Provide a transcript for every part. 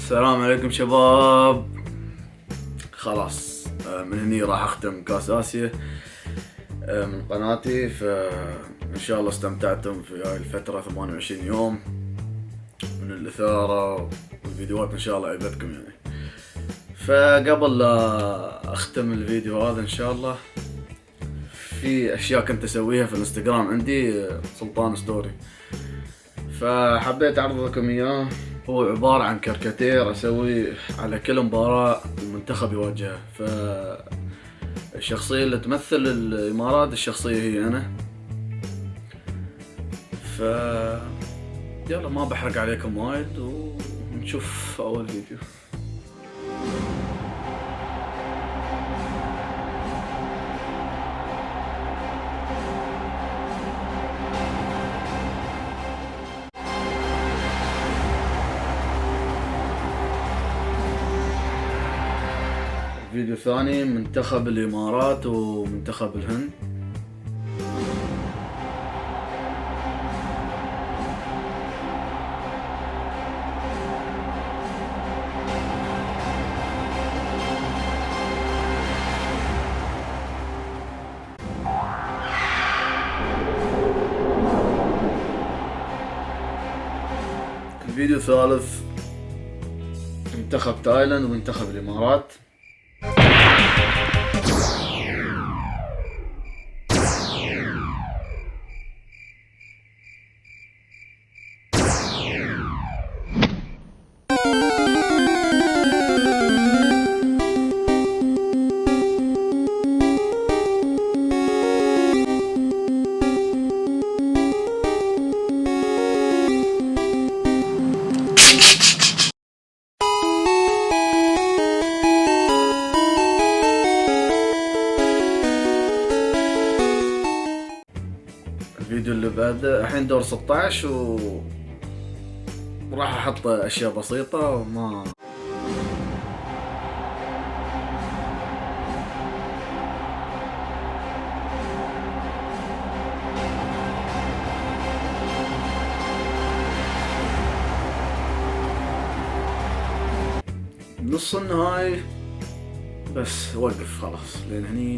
السلام عليكم شباب. خلاص من هني راح اختم كاس اسيا من قناتي، فان شاء الله استمتعتم في هاي الفترة 28 يوم من الاثارة والفيديوهات، ان شاء الله عجبتكم يعني. فقبل لا اختم الفيديو هذا ان شاء الله في اشياء كنت اسويها في الانستغرام عندي، سلطان ستوري، فحبيت اعرض لكم اياه. هو عبارة عن كاريكاتير اسوي على كل مباراة المنتخب يواجهها، فالشخصية اللي تمثل الامارات الشخصية هي انا. ف يلا ما بحرق عليكم وايد ونشوف اول فيديو. فيديو ثاني منتخب الامارات ومنتخب الهند. الفيديو الثالث منتخب تايلاند ومنتخب الامارات. الفيديو اللي بعده الحين دور 16 وراح احط اشياء بسيطة وما نص النهاية بس وقف خلاص، لين هني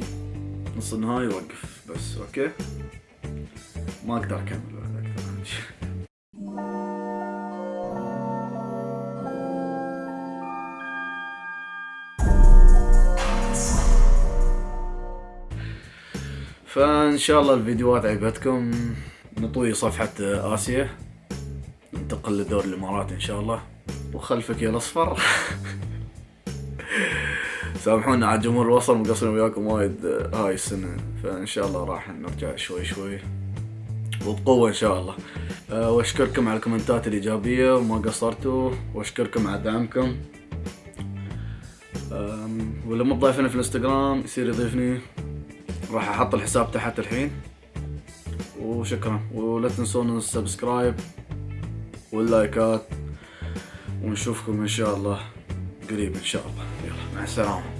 نص النهاية وقف بس. اوكي ما اقدر اكمل بعد اكثر من شي. فان شاء الله الفيديوهات عجبتكم. نطوي صفحة اسيا، ننتقل لدور الامارات ان شاء الله، وخلفك يا الاصفر. سامحونا على الجمهور الوصل، مقصرين وياكم وايد هاي السنة، فان شاء الله راح نرجع شوي شوي وبقوة ان شاء الله. واشكركم على الكومنتات الايجابية وما قصرتوا، واشكركم على دعمكم. واللي مو ضايفني في الانستغرام يصير يضيفني، راح احط الحساب تحت الحين. وشكرا، ولا تنسون السبسكرايب واللايكات، ونشوفكم ان شاء الله قريب ان شاء الله. يلا مع السلامة.